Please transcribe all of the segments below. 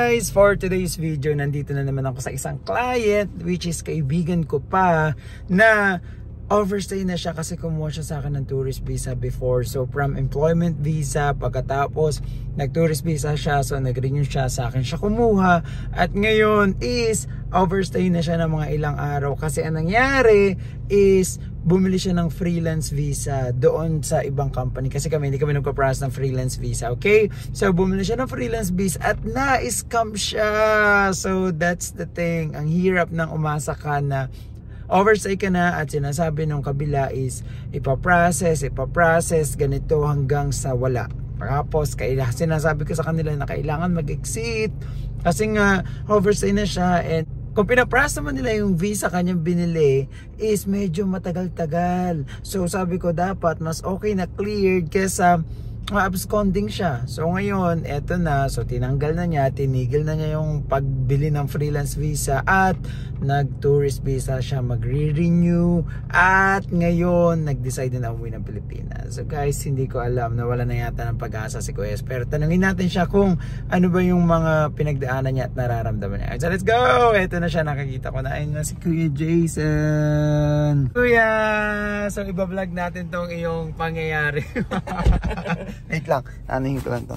guys, for today's video, nandito na naman ako sa isang client, which is kaibigan ko pa, na overstay na siya kasi kumuha siya sa akin ng tourist visa before. So from employment visa, pagkatapos nag-tourist visa siya, so nag-renew siya sa akin siya kumuha. At ngayon is overstay na siya ng mga ilang araw kasi ang nangyari is bumili siya ng freelance visa doon sa ibang company kasi hindi kami nagpa-process ng freelance visa, okay? So bumili siya ng freelance visa at na-scam siya. So that's the thing, ang hirap ng umasa ka na overstay ka na at sinasabi nung kabila is ipaprocess ganito hanggang sa wala. Tapos sinasabi ko sa kanila na kailangan mag-exit kasi nga overstay na siya, and kung pinaprocess naman nila yung visa kanyang binili is medyo matagal-tagal. So sabi ko dapat mas okay na cleared kesa absconding siya. So ngayon, eto na. So tinanggal na niya, tinigil na niya yung pagbili ng freelance visa at nag-tourist visa siya magre-renew. At ngayon, nag-decide na umuwi ng Pilipinas. So guys, hindi ko alam, nawala na yata ng pag-asa si Kuya. Pero tanungin natin siya kung ano ba yung mga pinagdaanan niya at nararamdaman niya. So let's go! Eto na siya, nakakita ko na. Ayun na si Kuya Jason. Kuya! So ibablog natin tong iyong pangyayari. Wait lang, anahin ko lang ito.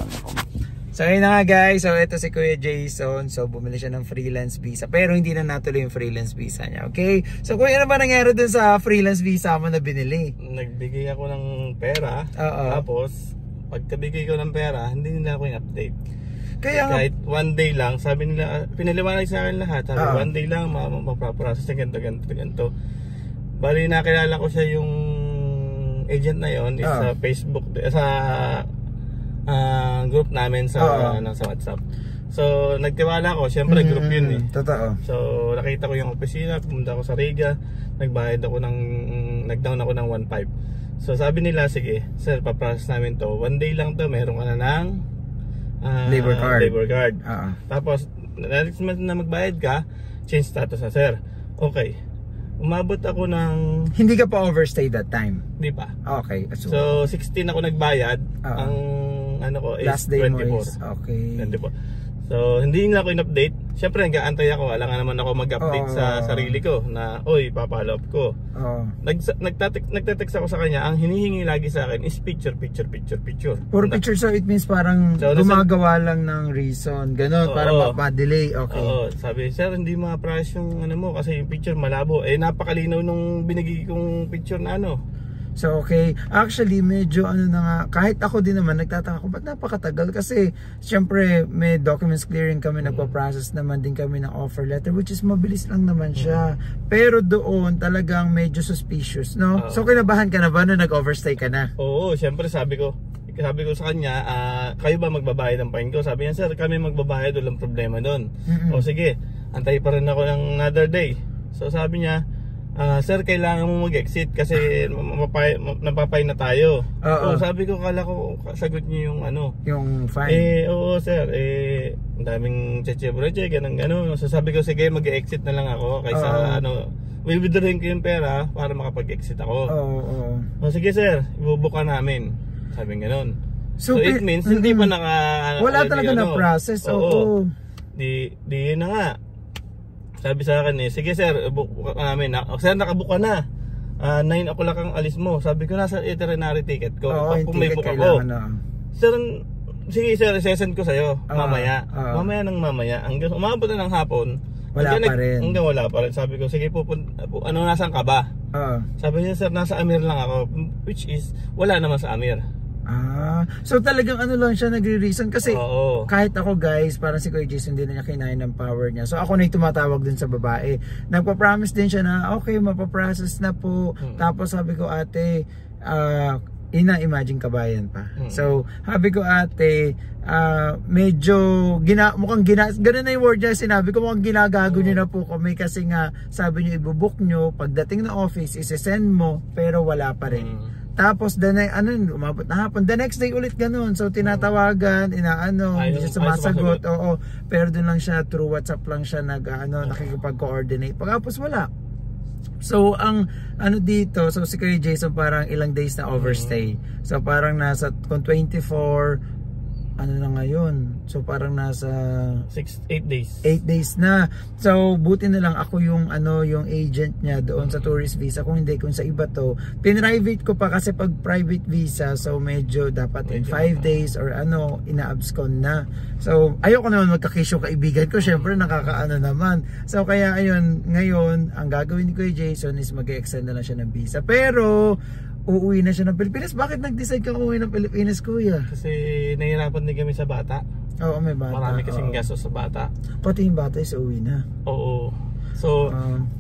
So ayun na nga guys, so ito si Kuya Jason. So bumili siya ng freelance visa, pero hindi na natuloy yung freelance visa niya, okay? So kuya, ano ba nangyari dun sa freelance visa mo na binili? Nagbigay ako ng pera. Tapos pagkabigay ko ng pera, hindi nila ako yung update. Kaya kahit one day lang, sabi nila, pinaliwanag sa akin lahat. Sabi, one day lang, mapaprocess na ganito. Bali, nakilala ko siya yung agent na yon is sa Facebook, sa group namin sa WhatsApp. So nagtiwala ako, syempre group yun eh. Totoo. So nakita ko yung opisina, pumunta ako sa Riga, nagbayad ako ng nagdown ako ng 1.5. So sabi nila, sige sir, paprocess namin to, one day lang to, meron ka na ng labor card. Tapos next month na magbayad ka, change status na sir. Okay, umabot ako ng... Hindi ka pa overstay that time? Hindi pa. Okay. So 16 ako nagbayad. Ang ano ko is last day 24. Mo is, okay. 24. So hindi nila ako in-update. Siyempre nag-aantay ako. Wala nga naman ako mag-update sa sarili ko na, oy, papalop ko. Nagtatext ako sa kanya. Ang hinihingi lagi sa akin is picture. Puro picture, so it means parang gumagawa lang ng reason. Ganon, para ma-delay. Okay. Sabi, sir, hindi ma-price yung ano mo kasi yung picture malabo. Eh, napakalinaw nung binigay kong picture na ano. So okay, actually medyo ano na nga, kahit ako din naman nagtataka ko ba't napakatagal kasi syempre may documents clearing kami, nagpa-process naman din kami ng offer letter, which is mabilis lang naman siya. Pero doon talagang medyo suspicious, no? So kinabahan ka na ba nung nag-overstay ka na? Oo, syempre sabi ko sa kanya, kayo ba magbabayad ng fine ko? Sabi niya, sir, kami magbabayad, walang problema doon. O sige, antay pa rin ako ng another day. So sabi niya, sir, kailangan mo mag-exit kasi napapay na tayo. Sabi ko, kala ko sagot niyo yung ano, yung fine. Oo sir, ang daming cheche-breche, ganun. So sabi ko, sige, mag-exit na lang ako kaysa will withdrawin ko yung pera para makapag-exit ako. Sige sir, ibubuka namin. Sabi ganun. So it means hindi pa wala talaga na process. Di na nga. Sabi sa akin sige sir, buka namin. Sir, nakabuka na. 9 o'clock ang alis mo. Sabi ko, nasa itinerary ticket ko. Kung may book ako. Sir, sige sir, isesend ko sa'yo. Mamaya. Mamaya. Hanggang umabot na ng hapon. Wala pa rin. Hanggang wala pa rin. Sabi ko, sige nasaan ka ba? Sabi niya, sir, nasa Amir lang ako. Which is, wala naman sa Amir. So talagang ano lang siya nagre-reason kasi kahit ako guys, parang si Kuya Jason hindi na niya kinain ng power niya. So ako na yung tumatawag din sa babae. Nagpa-promise din siya na okay, mapaprocess na po. Tapos sabi ko, ate, imagine kabayan pa. So sabi ko, ate, medyo mukhang ganun na yung word niya, sinabi ko mukhang ginagago niyo na po kami kasi nga sabi niyo ibubook niyo, pagdating na office isi-send mo pero wala pa rin. Tapos umabot na hapon, the next day ulit ganun. So tinatawagan, hindi siya sumasagot. Pero doon lang siya, through WhatsApp lang siya nakikipag-coordinate. Pagkapos wala. So ang dito, so si Kuya Jason parang ilang days na overstay. So parang nasa kung 24 ano na ngayon? So parang nasa 8 days. 8 days na. So buti na lang ako yung yung agent niya doon sa tourist visa. Kung hindi, kung sa iba to, pinrivate ko pa kasi pag private visa, so medyo dapat in 5 days or ina-abscond na. So ayoko naman magka-case yung kaibigan ko, syempre nakakaano naman. So kaya ayun, ngayon ang gagawin ni Kuya Jason is mag-extend na lang siya ng visa. Pero uuwi na siya ng Pilipinas. Bakit nag-decide ka uuwi ng Pilipinas, Kuya? Kasi nahihirapan din kami sa bata. Oo, may bata. Marami kasing gastos sa bata. Pati yung bata is uuwi na. Oo. So,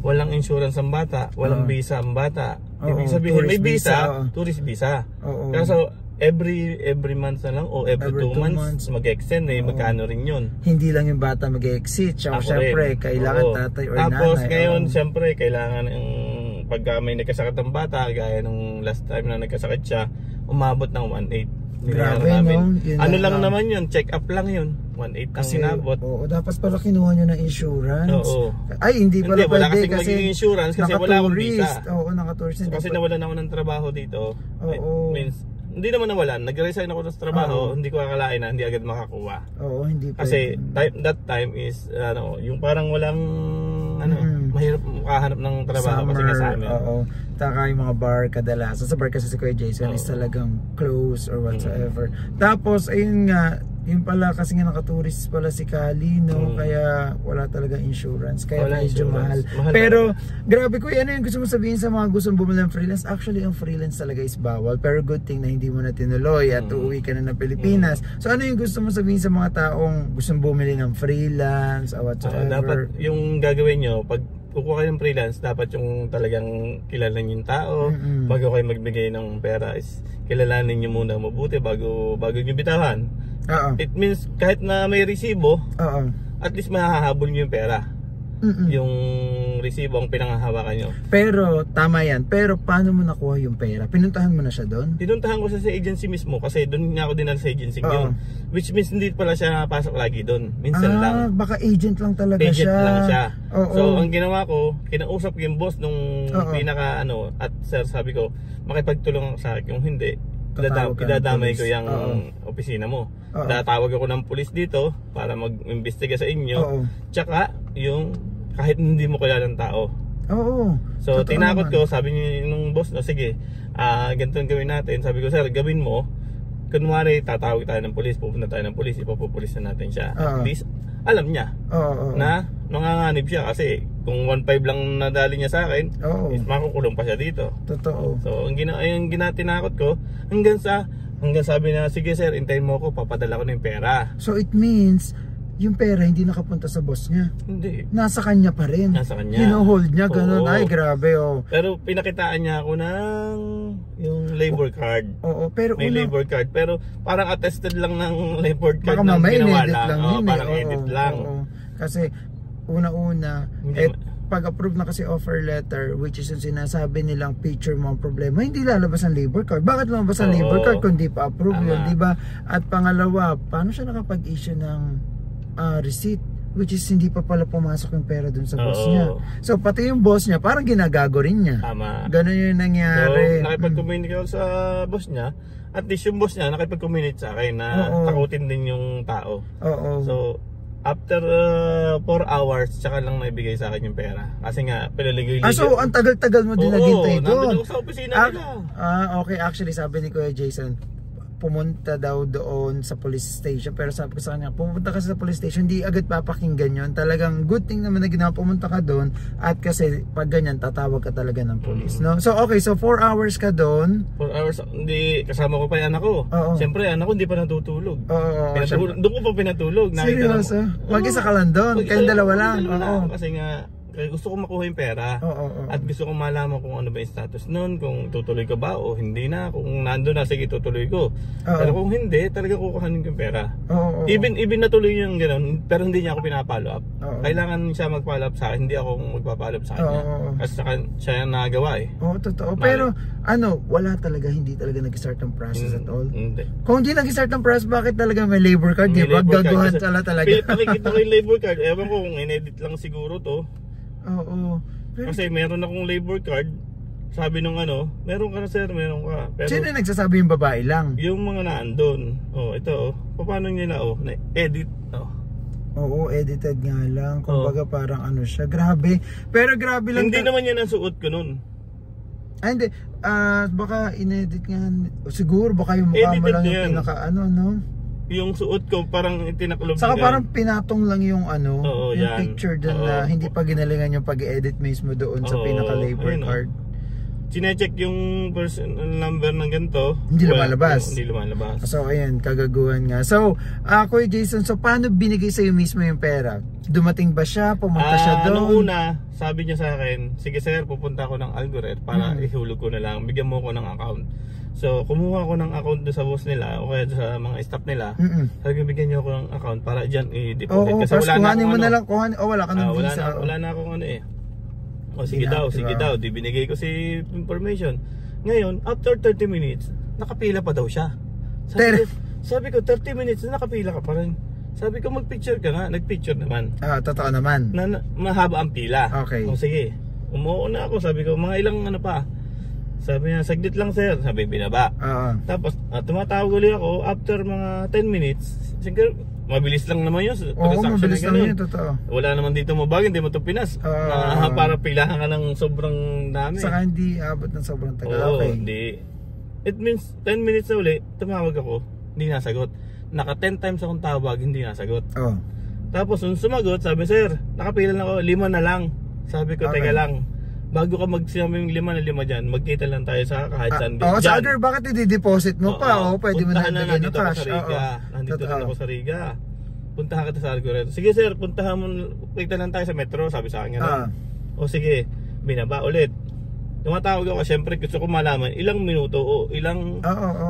walang insurance ang bata, walang visa ang bata. Ibig sabihin, may visa, tourist visa. Kaya so, every month na lang o every 2 months mag-extend magkano rin yun. Hindi lang yung bata mag-exit. Siyempre, kailangan tatay or nanay. Tapos ngayon, siyempre, kailangan pagka may nagkasakit ng bata, gaya nung last time na nagkasakit siya, umabot ng 1.8. Grabe, no? Ano lang naman yun, check up lang yun. 1.8 ang inabot. Oo, dapat pala kinuha nyo ng insurance. Oo. Ay, hindi pala wala pwede kasi magiging insurance kasi wala akong visa. Oo, naka-tourist. Kasi nawalan ako ng trabaho dito. Oo. Means, hindi naman nawalan. Nag-resign ako sa trabaho, hindi ko akalain na hindi agad makakuha. Oo, hindi pwede. Kasi that time is, yung parang walang, mahirap makahanap ng trabaho. Summer, kasi nga sa amin. Oo. Taka yung mga bar kadalasan. Sa bar kasi si Kuya Jason is talagang close or whatsoever. Tapos, ayun nga, yun pala kasi nga nakatourist pala si Kali, no? Kaya wala talaga insurance. Kaya wala medyo insurance. mahal. Pero, grabe Kuya, ano yung gusto mo sabihin sa mga gustong bumili ng freelance? Actually, ang freelance talaga is bawal. Pero good thing na hindi mo na tinuloy at uuwi ka na ng Pilipinas. So, ano yung gusto mo sabihin sa mga taong gustong bumili ng freelance or whatsoever? Dapat yung gagawin nyo, pag kukuha kayo ng freelance, dapat yung talagang kilalanin yung tao. Bago kayo magbigay ng pera is kilalanin nyo muna mabuti bago nyo bitawan. It means kahit na may resibo, at least mahahabol nyo yung pera. Yung resibo ang pinanghahawakan nyo. Pero tama yan. Pero paano mo nakuha yung pera? Pinuntahan mo na siya doon? Pinuntahan ko sa agency mismo kasi doon niya ako dinala sa agency yun. Which means hindi pala siya napasok lagi doon. Minsan lang. Baka agent lang talaga agent siya. Lang siya. So ang ginawa ko, kinausap ko yung boss nung pinaka at sir, sabi ko, makipagtulong sa akin. Kung hindi, idadamay ko yung opisina mo. Tatawag ako ng pulis dito para mag-imbestiga sa inyo. Tsaka yung kahit hindi mo kilalang tao. So tinakot ko, sabi niya nung boss, sige, ganito ang gawin natin. Sabi ko, sir, gawin mo. Kunwari, tatawag tayo ng pulis, pupunta tayo ng pulis, ipapupulis na natin siya. At least, alam niya na nanganganib siya kasi kung 1.5 lang nadali niya sa akin, is makukulong pa siya dito. Totoo. So ang tinakot ko hanggang sabi na, sige sir, hintayin mo ako, papadala ko na yung pera. So it means yung pera hindi nakapunta sa boss niya. Hindi. Nasa kanya pa rin. Nasa kanya. Hino-hold niya, ganun. Ay, grabe, Pero pinakitaan niya ako ng yung labor card. Pero may labor card. Pero parang attested lang ng labor card. Baka mamaya in-edit lang yun. Parang edit lang. Kasi, una-una, pag-approve na kasi offer letter, which is yung sinasabi nilang picture mo ang problema, hindi lalabas ang labor card. Bakit lalabas ang labor card kung di pa approve yun, di ba? At pangalawa, paano siya nakapag-issue ng receipt, which is hindi pa pala pumasok yung pera dun sa boss niya. So pati yung boss niya parang ginagago rin niya. Tama. Ganun yung nangyari. So nakipag-communicate ako sa boss niya. At least yung boss niya nakipag-communicate sa akin na takutin din yung tao. So after 4 hours tsaka lang naibigay sa akin yung pera. Kasi nga pinaligoy-ligoy. So ang tagal-tagal mo din naghintay doon. Nandun ako sa opisina nila. Okay, actually sabi ni Kuya Jason, pumunta daw doon sa police station, pero sabi ko sa kanya, pumunta kasi sa police station, hindi agad papakinggan yun. Talagang good thing naman na ginawa, pumunta ka doon, at kasi pag ganyan tatawag ka talaga ng police, no? So okay, so 4 hours ka doon. 4 hours, hindi, kasama ko pa yung anak ko. Siyempre anak ko hindi pa natutulog. Doon ko pa pinatulog. Seryoso? Mag-isa ka lang doon? Kayong dalawa lang? Kasi nga gusto ko makuha yung pera. At gusto ko malaman kung ano ba yung status nun, kung tutuloy ko ba o hindi na. Kung nandun na, sige tutuloy ko. Pero kung hindi, talaga kukuhanin ko yung pera. Even natuloy yung gano'n, pero hindi niya ako pinapollow up. Kailangan siya mag-follow up sa akin, hindi ako magpa-follow up sa kanya. Kasi siya yung nagawa totoo. Pero wala talaga, hindi talaga nag-start ng process at all. Hindi. Kung hindi nag-start ng process, bakit talaga may labor card? Di ba? Gaguhan talaga. Pakikita ko yung labor card. Ewan ko kung in-edit lang siguro to. Pero kasi meron akong labor card. sabi nung ano, meron ka na sir, meron ka. Pero Sino nagsasabi, yung babae lang? yung mga naandun, ito paano nila na-edit, Oo, edited nga lang. Kumbaga parang ano siya, grabe. Pero grabe lang. Hindi naman yan ang suot ko nun. Ay hindi, baka inedit nga. Siguro baka yung mukha mo Edited lang yan. yung pinaka ano, no? Yung suot ko parang itinaklob. Saka parang pinatong lang yung ano, Oo, yung yan. picture dun na hindi pa ginalingan yung pag-edit mismo doon sa pinaka labor card. Sinecheck yung personal number ng ganito. Hindi lumalabas. Hindi lumalabas. So ayan, kagaguhan nga. So, Kuya Jason, so paano binigay sa'yo mismo yung pera? Dumating ba siya? Pumunta siya doon? Nung una, sabi niya sa akin, sige sir, pupunta ako ng Algoret para ihulog ko na lang. Bigyan mo ko ng account. So, kumuha ko ng account doon sa boss nila o kaya sa mga staff nila. Sabi ko, bigyan niyo ako ng account para dyan i-deposit. Oo, kasi wala na akong mo na lang, wala ka ng visa. Wala na akong ano eh. O sige daw, di binigay ko si information. Ngayon, after 30 minutes, nakapila pa daw siya. Sabi ko 30 minutes na nakapila ka pa rin. Sabi ko magpicture ka nga, nagpicture naman. Totoo naman. Mahaba ang pila. Okay. O sige, umuo na ako, sabi ko mga ilang ano pa. Sabi niya, saglit lang sir, sabi binaba. Tapos tumatawag ulit ako after mga 10 minutes. Siguro mabilis lang naman yun. Oo, mabilis lang yun, totoo. Wala naman dito mabag, hindi mo ito Pinas. Para pilahan ka ng sobrang dami. Saka hindi abot ng sobrang tagal. Oo, okay. hindi. It means 10 minutes na uli, tumawag ako, hindi nasagot. Naka 10 times akong tawag, hindi nasagot. Tapos nung sumagot, sabi sir, nakapila na ako, 5 na lang. Sabi ko, teka lang. Bago ka magsinami yung 5 na 5 dyan, magkita lang tayo sa kahit saan din. Sa other, bakit i-deposit mo pa? Pwede mo na ilagay na cash. Nandito na ako sa Riga. Puntahan kita sa Algoret. Sige sir, puntahan mo, kita lang tayo sa metro, sabi sa akin. O sige, binaba ulit. Tumatawag ako, syempre gusto ko malaman ilang minuto o ilang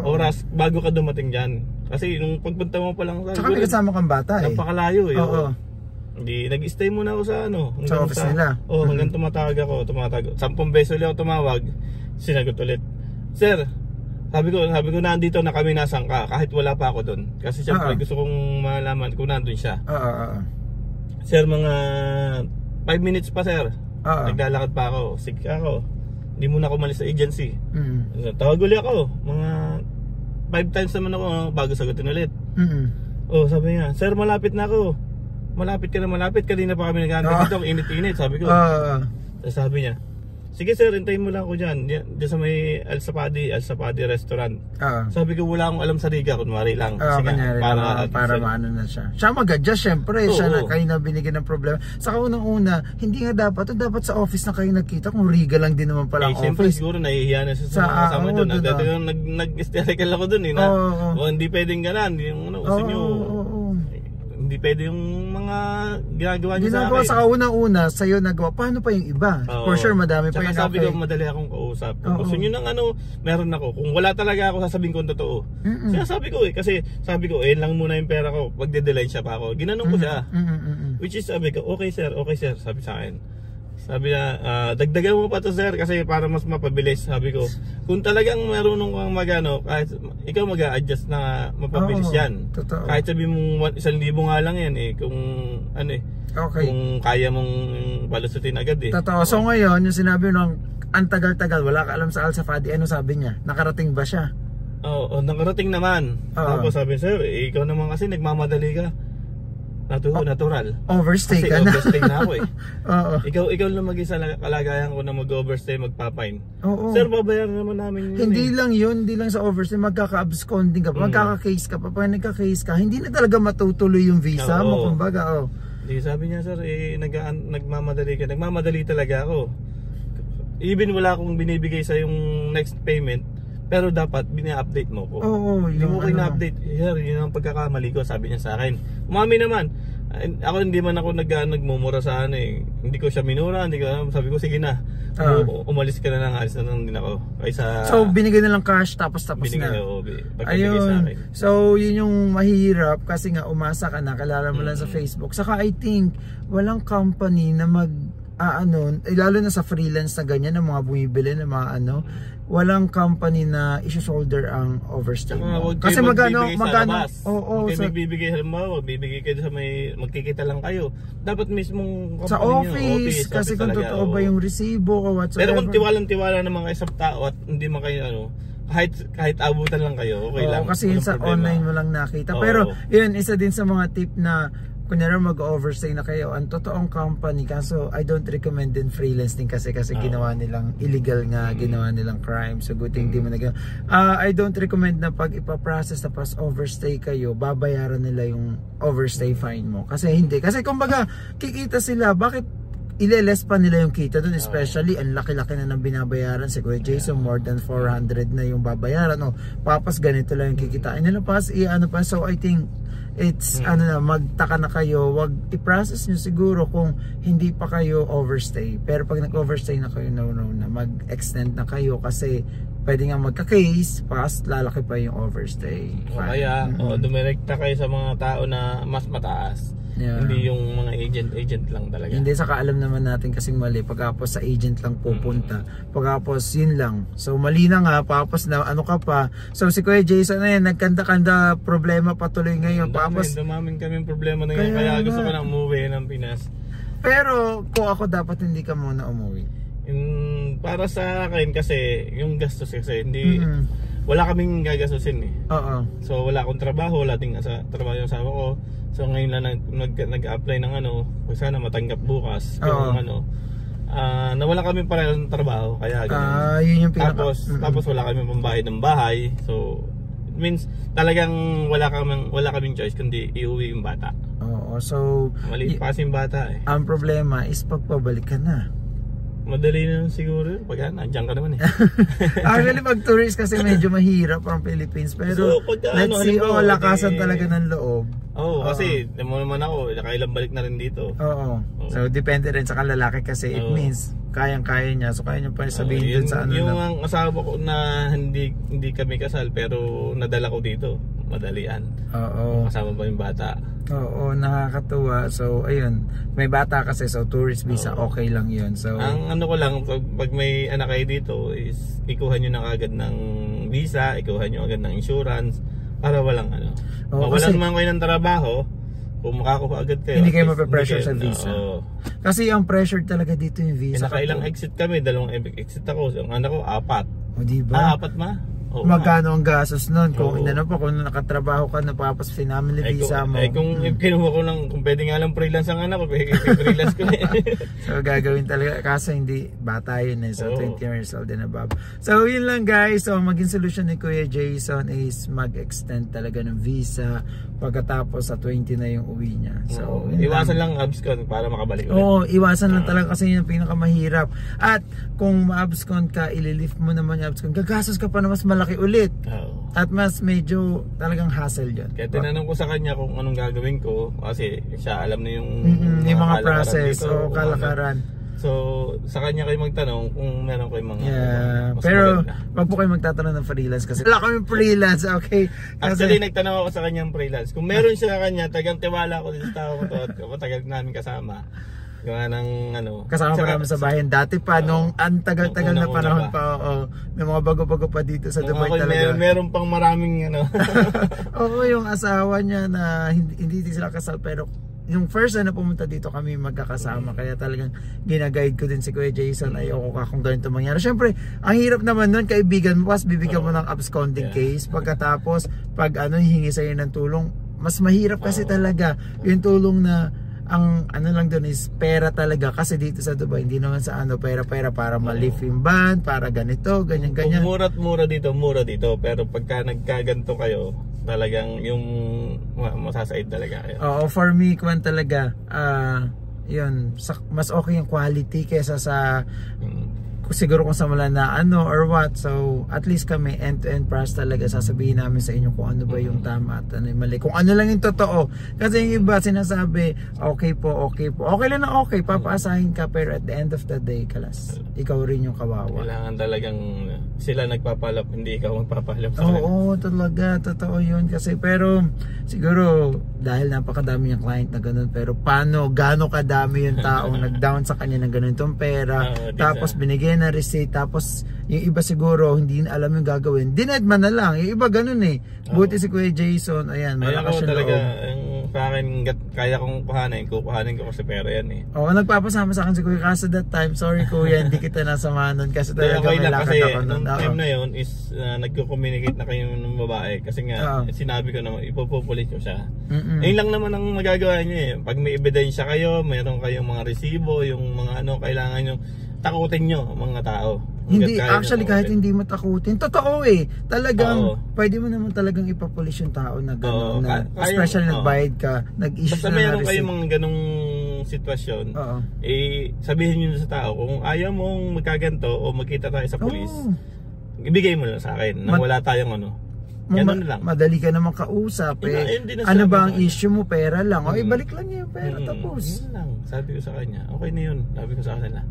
oras bago ka dumating dyan. Kasi nung pagpunta mo pa lang sa Algoret, may kasama kang bata napakalayo eh. Hindi, nag-stay muna ako sa ano, sa office nila. Hanggang tumatawag ako, 10 beses ulit ako tumawag, sinagot ulit. Sir, sabi ko nandito na kami, nasan ka? Kahit wala pa ako doon. Kasi syempre gusto kong malaman kung nandun siya. Sir, mga 5 minutes pa sir. Naglalakad pa ako, sige ako. Hindi muna ako malis sa agency. Tawag ulit ako, mga 5 times naman ako bago sagutin ulit. Sabi niya, sir malapit na ako. Malapit ka na malapit, kanina pa kami nag-aantay dito, init-init, sabi ko. Sabi niya, sige sir, hintayin mo lang ako dyan sa may Al Sapadi restaurant. Sabi ko, wala akong alam sa Riga, kunwari lang. Para maano na siya. Siya mag-adjust, syempre. Siya na kayo na binigyan ng problema. Sa unang-una, hindi nga dapat sa office na kayo nagkita, kung Riga lang din naman pala ang office. Siyempre, siguro nahihiya na sa kasama doon. Nag-hysterical ako doon. Hindi pwedeng ganan. Gusto nyo. Hindi pwede yung mga ginagawa niyo sa akin. Sa unang-una, sa'yo nagawa. Paano pa yung iba? For sure, madami pa yung sabi ko, madali akong kausap. Kung gusto nyo ng meron ako. Kung wala talaga ako, sasabihin ko ang totoo. Sabi ko kasi sabi ko, lang muna yung pera ko. Pagde-delay siya pa ako. Ginanong ko siya. Which is, sabi ko, okay sir, sabi sa akin. Sabi na, dagdagan mo pa to sir kasi para mas mapabilis. Sabi ko, kung talagang marunong kang magano, kahit ikaw mag-a-adjust na mapabilis yan. Totoo. Kahit sabi mong 1,000 nga lang yan kung kung kaya mong balusutin agad Totoo. So ngayon, yung sinabi nung ang tagal-tagal, wala ka alam sa Al Sapadi, ano sabi niya? Nakarating ba siya? Nakarating naman. Tapos sabi, sir, ikaw naman kasi nagmamadali ka. Natural. Overstay ka na. Overstay na ako Ikaw lang mag-isa kalagayan ko na mag-overstay, magpapain. Sir, babayaran naman namin yun. Hindi lang yun, hindi lang sa overstay, magkaka-absconding ka pa, magkaka-case ka pa. Pag nagka-case ka, hindi na talaga matutuloy yung visa mo, kumbaga. Hindi, sabi niya sir, nagmamadali ka. Nagmamadali talaga ako. Even wala akong binibigay sa yung next payment, pero dapat bina-update mo ko. Hindi mo ko na-update. Sir, yun ang pagkakamali ko, sabi niya sa akin. Umami naman. Ako hindi man ako nagmumura sa Hindi ko siya minura, sabi ko sige na. Umalis ka na lang, alis na lang din ako. So binigay na lang cash tapos na. Ayun. So yun yung mahirap kasi nga umasa ka na, kalala mo lang sa Facebook. Saka I think walang company na lalo na sa freelance na ganyan, ng mga bumibili ng mga walang company na isi-shoulder ang overstay mo. Kasi magano, magbibigay halimbawa, magbibigay kayo sa magkikita lang kayo. Dapat mismong sa office kasi kung totoo ba yung resibo o whatsoever. Pero kung tiwalang-tiwala naman kayo sa tao at hindi man kayo kahit abutan lang kayo, okay lang. Kasi sa online mo lang nakita. Pero yun, isa din sa mga tip na kunyari mag-overstay na kayo, ang totoong company, kaso I don't recommend din freelance din kasi ginawa nilang illegal nga, ginawa nilang crime, so good thing di mo nag I don't recommend na pag ipaprocess tapos overstay kayo, babayaran nila yung overstay fine mo, kasi hindi, kasi kumbaga kikita sila, bakit ileles pa nila yung kita dun, especially ang laki-laki na nang binabayaran si Kuya Jason, more than 400 na yung babayaran, papas ganito lang yung kikitain nila, pas so I think it's magtaka na kayo, wag i-process nyo siguro kung hindi pa kayo overstay, pero pag nag-overstay na kayo, no na mag-extend na kayo kasi pwede nga magka-case, pas lalaki pa yung overstay. O kaya dumirekta kayo sa mga tao na mas mataas. Hindi yung mga agent lang talaga. Hindi, saka alam naman natin kasing mali, pagkapos sa agent lang pupunta, pagkapos yun lang, so mali na nga, pagkapos na ka pa, so si Kuya Jason na yan, nagkanda-kanda problema patuloy ngayon, dumaming kaming problema na ngayon, kaya gusto ko na umuwi ng Pinas. Pero kung ako, dapat hindi ka muna umuwi. Para sa akin kasi yung gastos kasi hindi wala kaming gagastusin so wala akong trabaho, wala ding trabaho yung asawa ko. So ngayon lang nag-apply ng sana matanggap bukas yung nawala kami para ng trabaho, kaya yun yung tapos wala kami pambayad ng bahay, so it means talagang wala kaming choice kundi iuwi yung bata. So maliit pa kasi yung bata ang problema is pagpabalik ka na. Madali na siguro pag nandiyan ka naman Actually pag tourist kasi medyo mahirap ang Philippines, pero let's see, lakasan talaga ng loob. Kasi naman ako, nakailang balik na rin dito. So depende rin sa kalalaki kasi it means kayang-kaya niya, so kaya niya pa sabihin sa yung ang asawa ko na hindi kami kasal pero nadala ko dito, madalian. Kasama pa yung bata. Nakakatuwa. So ayun, may bata kasi, so tourist visa okay lang yun. So ang ko lang, pag may anak kayo dito is ikuha nyo na agad ng visa, ikuha nyo agad ng insurance para walang walang naman kayo ng trabaho, kung makakuha agad kayo, hindi kayo mape-pressure sa visa. Kasi ang pressure talaga dito yung visa. Nakailang exit kami, 2 exit ako, yung anak ko 4. Diba? 4 ma? Magkano ang gastos nun? Kung kung nakatrabaho ka, napapos family visa mo. Kung kinuha ko kung pwede nga lang freelance ang anak ko, freelance ko So gagawin talaga, kasi hindi bata yun so 20 years old and above. So yun lang guys, so maging solution ni Kuya Jason is mag-extend talaga ng visa pagkatapos sa 20 na yung uwi niya. So iwasan lang abscond para makabalik ulit. Iwasan lang talaga kasi yun yung pinakamahirap. At kung ma-abscond ka, ililift mo naman yung abscond, gagastos ka pa na mas malaki ulit. At mas medyo talagang hassle yun. Kaya tinanong ko sa kanya kung anong gagawin ko, kasi siya alam na yung mga process o kalakaran. So sa kanya kayo magtanong kung meron kayo mga pero wag po kayo magtatanong ng freelance kasi wala kami freelance, okay? Actually nagtanong ako sa kanyang freelance, kung meron siya sa kanya, tagang tiwala ko sa tao ko to, matagal namin kasama. Gawa ng kasama pa namin sa bayan dati pa, nung ang tagal-tagal na panahon pa, may mga bago-bago pa dito sa Dubai talaga. Meron pang maraming yung asawa niya na hindi sila kasal, pero yung first na pumunta dito kami magkakasama, kaya talagang ginaguide ko din si Kuya Jason, ayoko ka kung ganito mangyari. Syempre ang hirap naman nun, kaibigan mo, pas bibigyan mo ng absconding case, pagkatapos pag hihingi sa'yo ng tulong, mas mahirap kasi talaga yung tulong na ang lang doon is pera talaga, kasi dito sa Dubai hindi naman sa pera para ma-lift yung ban, para ganito, ganyan. Mura dito, pero pagka nagkaganto kayo, talagang yung masasaid talaga kayo. For me, kwan talaga, yun, mas okay yung quality kesa sa siguro kung sa mula na or what. So at least kami end-to-end process talaga, sasabihin namin sa inyo kung ano ba yung tama at ano yung mali, kung ano lang yung totoo. Kasi yung iba sinasabi okay po, okay lang na okay, papaasahin ka, pero at the end of the day, kalas ikaw rin yung kawawa. Kailangan talagang sila nagpapalap, hindi ikaw magpapalap sa kanila. Oo, talaga, totoo yun kasi. Pero siguro dahil napakadami yung client na ganun, pero gaano kadami yung taong nag-down sa kanya ng ganitong pera, tapos binigyan na receipt, tapos yung iba siguro hindi na alam yung gagawin, dinedma na lang, yung iba ganun eh. Buti si Kuya Jason, ayan, malakas yung talaga, loob. sa akin, kaya kong kukuhanin ko kasi pera yan eh. Oo, nagpapasama sa akin si Kuya kasi that time, sorry Kuya, hindi kita nasama nun kasi talaga okay may lang lakad kasi ako nun. nung time na yun is nagko-communicate na kayo ng babae kasi nga sinabi ko naman ipopupulit ko siya. Ayun lang naman ang magagawa niyo eh. Pag may ebidensya kayo, mayroon kayong mga resibo, yung mga kailangan nyo takutin nyo mga tao. Hindi, actually kahit hindi mo takutin, totoo eh. Talagang, pwede mo naman talagang ipapulis yung tao na gano'n. Especially nagbayad ka, nag-issue basta na mayroon kayong mga ganong sitwasyon, sabihin nyo sa tao, kung ayaw mong magkaganto o magkita tayo sa pulis, ibigay mo lang sa akin, nang wala tayong ganun lang. Madali ka naman kausap eh. Ano ba ang issue mo? Pera lang. O ibalik lang niya yung pera tapos. Yun lang, sabi ko sa kanya. Okay na yun, sabi ko sa kanila.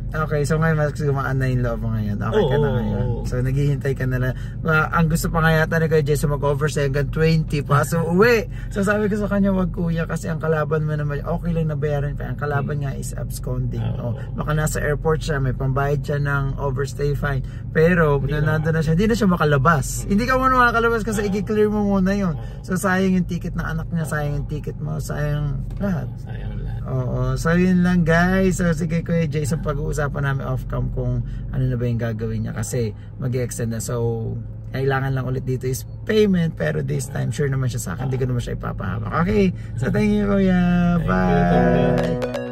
Okay, so ngayon mas gumaan na yung loob mo ngayon. Okay ka na ngayon. So naghihintay ka na lang. Ang gusto pa nga yata ni Kuya Jason mag-over sa hanggang 20 pa. So uwi. So sabi ko sa kanya, wag kuya kasi ang kalaban mo naman, okay lang nabayaran pa. Ang kalaban nga is absconding. Baka nasa airport siya, may pambayad siya ng overstay fine. Pero nandun na siya, hindi na siya makalabas. Hindi ka muna makakalabas kasi i-clear mo muna yun. So sayang yung ticket ng anak niya, sayang yung ticket mo, sayang lahat. Sayang lahat. Oo, so yun lang guys. So sige Kuya Jason, pag-uusapan namin off-cam kung ano na ba yung gagawin niya kasi mag-extend na. So kailangan lang ulit dito is payment, pero this time sure naman siya sa akin, hindi ko naman siya ipapahamak. Okay, so thank you Kuya, bye.